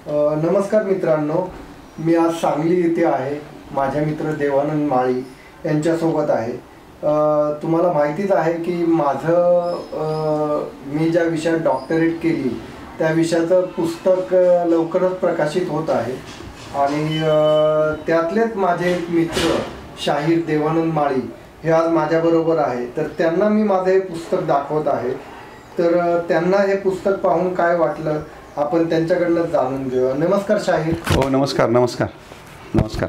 नमस्कार मित्रांनो, मी आज सांगली येथे आहे. माझे मित्र देवानंद माळी यांच्यासोबत आहे. तुम्हाला माहितीच आहे की मी ज्या विषयात डॉक्टरेट केली त्या विषयाचं पुस्तक लवकरच प्रकाशित होत आहे आणि त्यातलेच माझे एक मित्र शाहीर देवानंद माळी हे आज माझ्याबरोबर आहे. तर त्यांना मी माझं हे पुस्तक दाखवत आहे. तर त्यांना हे पुस्तक पाहून काय वाटलं आपण त्यांच्याकडनं जाणून घेऊया. नमस्कार शाहीर. हो, नमस्कार नमस्कार नमस्कार.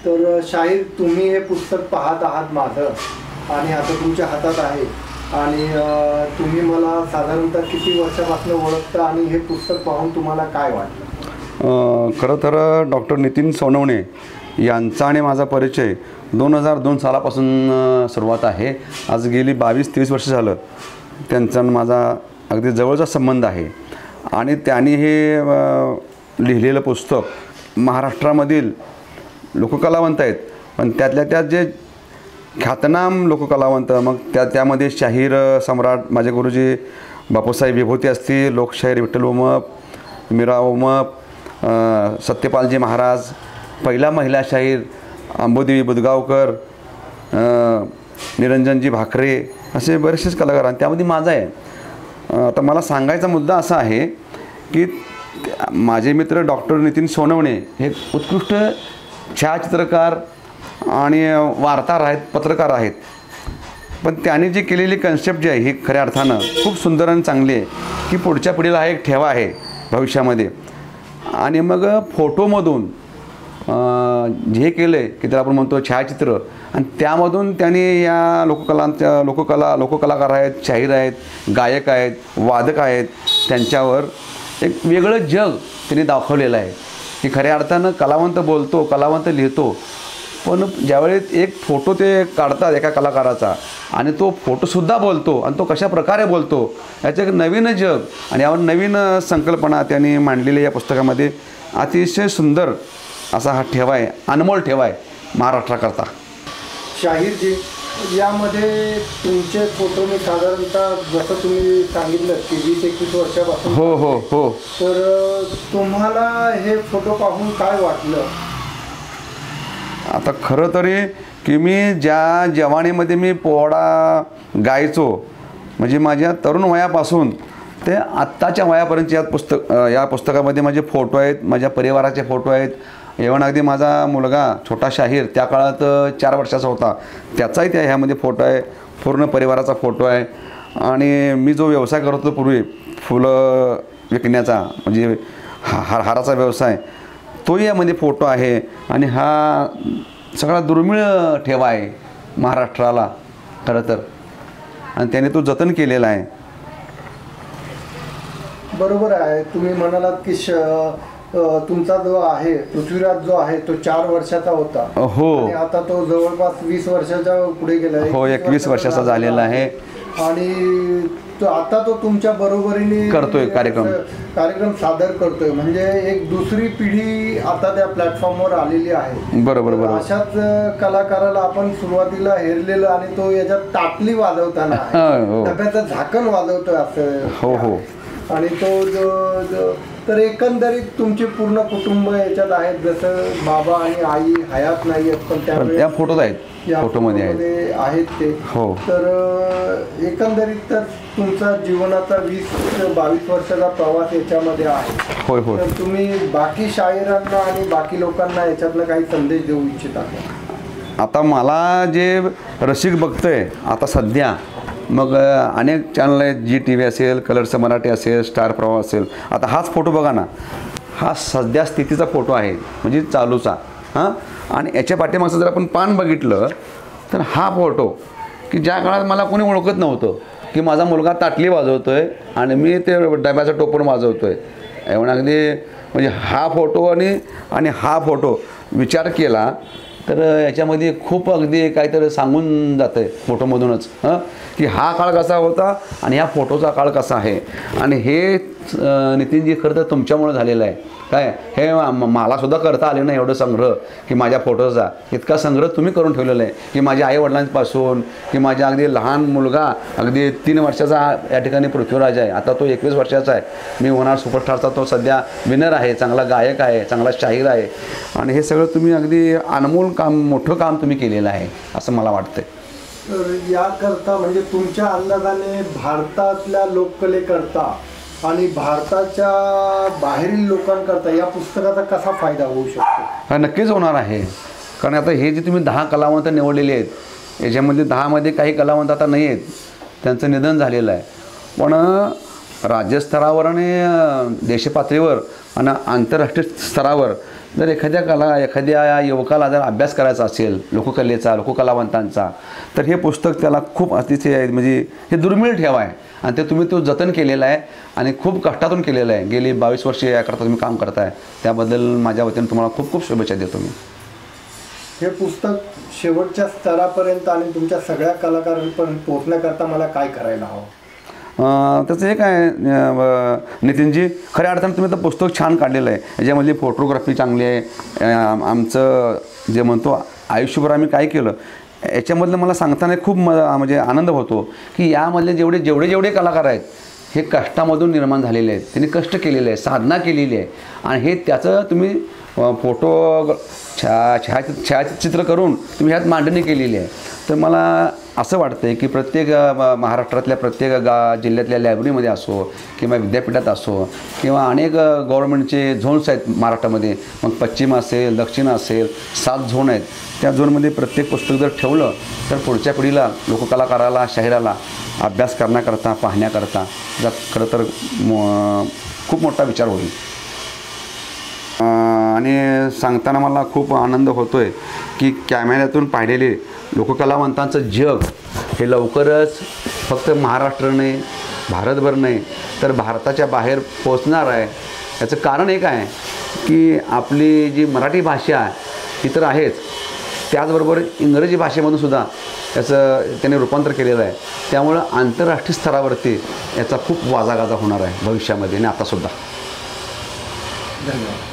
तर शाहीर, तुम्ही हे पुस्तक पाहत आहात माझं आणि आता तुमच्या हातात आहे आणि तुम्ही मला साधारणतः किती वर्षापासून ओळखता आणि हे पुस्तक पाहून तुम्हाला काय वाटलं? खरं तर डॉक्टर नितीन सोनवणे यांचा आणि माझा परिचय 2002 सालापासून सुरुवात आहे. आज गेली 22-23 वर्ष झालं त्यांचा आणि माझा अगदी जवळचा संबंध आहे आणि त्यांनी हे लिहिलेलं पुस्तक महाराष्ट्रामधील लोककलावंत आहेत, पण त्यातल्या त्यात जे ख्यातनाम लोककलावंत, मग त्यामध्ये शाहीर सम्राट माझे गुरुजी बापूसाहेब विभूती असतील, लोकशाहीर विठ्ठल उमप, मीरा उमप, सत्यपालजी महाराज, पहिला महिला शाहीर अंबुदेवी बुदगावकर, निरंजनजी भाकरे, असे बरेचसेच कलाकार आणि त्यामध्ये माझा आहे. आता मला सांगायचा मुद्दा असा आहे की माझे मित्र डॉक्टर नितीन सोनवणे हे उत्कृष्ट छायाचित्रकार आणि वार्ताहर आहेत, पत्रकार आहेत, पण त्यांनी जी केलेली कन्सेप्ट जी आहे ही खऱ्या अर्थानं खूप सुंदर आणि चांगली आहे की पुढच्या पिढीला हा एक ठेवा आहे भविष्यामध्ये. आणि मग फोटोमधून जे केलं आहे की त्याला आपण म्हणतो छायाचित्र, आणि त्यामधून त्यांनी या लोककलाकार आहेत, शाहीर आहेत, गायक आहेत, वादक आहेत, त्यांच्यावर एक वेगळं जग त्यांनी दाखवलेलं आहे की खऱ्या अर्थानं कलावंत बोलतो, कलावंत लिहितो, पण ज्यावेळेस एक फोटो ते काढतात एका कलाकाराचा आणि तो फोटोसुद्धा बोलतो आणि तो कशा प्रकारे बोलतो याचं एक नवीन जग आणि यावर नवीन संकल्पना त्यांनी मांडलेली या पुस्तकामध्ये. अतिशय सुंदर असा हा ठेवा आहे, अनमोल ठेवा आहे महाराष्ट्राकरता. शाहीरजी, यामध्ये तुमचे फोटो मी साधारणतः जसं तुम्ही सांगितलं की 20-21 वर्षापासून. हो हो हो. तर तुम्हाला हे फोटो पाहून काय वाटलं? आता खरं तरी की मी ज्या जवानीमध्ये मी पोवाडा गायचो, म्हणजे माझ्या तरुण वयापासून ते आत्ताच्या वयापर्यंत या पुस्तकामध्ये माझे फोटो आहेत, माझ्या परिवाराचे फोटो आहेत. एवढा अगदी माझा मुलगा छोटा शाहीर त्या काळात 4 वर्षाचा होता, त्याचाही त्या ह्यामध्ये फोटो आहे, पूर्ण परिवाराचा फोटो आहे. आणि मी जो व्यवसाय करत होतो पूर्वी फुलं विकण्याचा, म्हणजे हाराचा व्यवसाय, तोही यामध्ये फोटो आहे. आणि हा सगळा दुर्मिळ ठेवा आहे महाराष्ट्राला खरं तर, आणि त्याने तो जतन केलेला आहे. बरोबर आहे. तुम्ही म्हणालात की तुमचा जो आहे पृथ्वीराज जो आहे तो 4 वर्षाचा होता. हो. आणि आता तो जवळपास 20 वर्षाच्या पुढे गेला आहे. हो, 21 वर्षाचा झालेला आहे आणि आता तो तुमच्या बरोबरीने करतोय कार्यक्रम सादर करतोय. म्हणजे एक दुसरी पिढी आता त्या प्लॅटफॉर्मवर आलेली आहे. बरोबर बरोबर. अशाच कलाकाराला आपण सुरुवातीला हेरलेलं आणि तो याच्यात ताटली वाजवताना डब्याचं झाकण वाजवतोय असं. हो हो. आणि तो तर एकंदरीत तुमचे पूर्ण कुटुंब याच्यात आहेत, जसं बाबा आणि आई हयात नाही आहेत पण त्या फोटोत आहेत, फोटोमध्ये आहेत ते. हो. तर एकंदरीत तर तुमचा जीवनाचा 20-22 वर्षाचा प्रवास याच्यामध्ये आहे. होय होय. तर तुम्ही बाकी शाहिरांना आणि बाकी लोकांना याच्यातनं काही संदेश देऊ इच्छिता? आता मला जे रसिक बघतोय आता सध्या, मग अनेक चॅनल आहेत, GTV असेल, कलर्स मराठी असेल, स्टार प्रवाह असेल. आता हाच फोटो बघा ना, हा सध्या स्थितीचा फोटो आहे, म्हणजे चालूचा. हां. आणि याच्या पाठीमागचं जर आपण पान बघितलं तर हा फोटो की ज्या काळात मला कोणी ओळखत नव्हतं की माझा मुलगा ताटली वाजवतो आहे आणि मी ते डब्याचं टोपण वाजवतो आहे. एवढा अगदी म्हणजे हा फोटो आणि हा फोटो विचार केला तर याच्यामध्ये खूप अगदी काहीतरी सांगून जातं आहे फोटोमधूनच की हा काळ कसा होता आणि ह्या फोटोचा काळ कसा आहे. आणि हे नितीनजी खरं तर तुमच्यामुळे झालेलं आहे. काय हे मलासुद्धा करता आले ना एवढं संग्रह की माझ्या फोटोचा इतका संग्रह तुम्ही करून ठेवलेला आहे की माझ्या आईवडिलांपासून की माझ्या अगदी लहान मुलगा अगदी 3 वर्षाचा या ठिकाणी पृथ्वीराज आहे. आता तो 21 वर्षाचा आहे. मी होणार सुपरस्टारचा तो सध्या विनर आहे, चांगला गायक आहे, चांगला शाहीर आहे. आणि हे सगळं तुम्ही अगदी अनमोल काम, मोठं काम तुम्ही केलेलं आहे असं मला वाटतंय. तर याकरता म्हणजे तुमच्या अंदाजाने भारतातल्या लोककलेकरता आणि भारताच्या बाहेरील लोकांकरता या पुस्तकाचा कसा फायदा होऊ शकतो? हा नक्कीच होणार आहे. कारण आता हे जे तुम्ही 10 कलावंत निवडलेले आहेत याच्यामध्ये 10मध्ये काही कलावंत आता नाही आहेत, त्यांचं निधन झालेलं आहे. पण राज्यस्तरावर आणि देशपातळीवर आणि आंतरराष्ट्रीय स्तरावर जर एखाद्या युवकाला जर अभ्यास करायचा असेल लोककलेचा, लोककलावंतांचा, तर हे पुस्तक त्याला खूप अतिशय म्हणजे हे दुर्मिळ ठेवा आहे. आणि ते तुम्ही तो जतन केलेलं आहे आणि खूप कष्टातून केलेलं आहे. गेली 22 वर्षे याकरता तुम्ही काम करताय, त्याबद्दल माझ्या वतीने तुम्हाला खूप खूप शुभेच्छा देतो मी. हे पुस्तक शेवटच्या स्तरापर्यंत आणि तुमच्या सगळ्या कलाकारांपर्यंत पोहोचण्याकरता मला काय करायला हवं? त्याचं एक आहे नितीनजी, खऱ्या अर्थानं तुम्ही तर पुस्तक छान काढलेलं आहे. याच्यामधली फोटोग्राफी चांगली आहे. आमचं जे म्हणतो आयुष्यभर आम्ही काय केलं याच्यामधलं मला सांगताना खूप म्हणजे आनंद होतो की यामधले जेवढे कलाकार आहेत हे कष्टामधून निर्माण झालेले आहेत. त्यांनी कष्ट केलेले आहे, साधना केलेली आहे आणि हे त्याचं तुम्ही फोटो छायाचित्र करून तुम्ही ह्यात मांडणी केलेली आहे. तर मला असं वाटतं आहे की प्रत्येक महाराष्ट्रातल्या प्रत्येक जिल्ह्यातल्या लायब्ररीमध्ये असो किंवा विद्यापीठात असो किंवा अनेक गव्हर्नमेंटचे झोन्स आहेत महाराष्ट्रामध्ये, मग पश्चिम असेल, दक्षिण असेल, 7 झोन आहेत. त्या झोनमध्ये प्रत्येक पुस्तक जर ठेवलं तर पुढच्या पिढीला, लोककलाकाराला, शाहिराला अभ्यास करण्याकरता, पाहण्याकरता खरं तर खूप मोठा विचार होईल. आणि सांगताना मला खूप आनंद होतो आहे की कॅमेऱ्यातून पाहिलेले लोककलावंतांचं जग हे लवकरच फक्त महाराष्ट्र नाही, भारतभर नाही तर भारताच्या बाहेर पोचणार आहे. याचं कारण एक आहे की आपली जी मराठी भाषा ही तर आहेच, त्याचबरोबर इंग्रजी भाषेमधून सुद्धा याचं त्याने रूपांतर केलेलं आहे. त्यामुळं आंतरराष्ट्रीय स्तरावरती याचा खूप वाजागाजा होणार आहे भविष्यामध्ये आणि आतासुद्धा. धन्यवाद.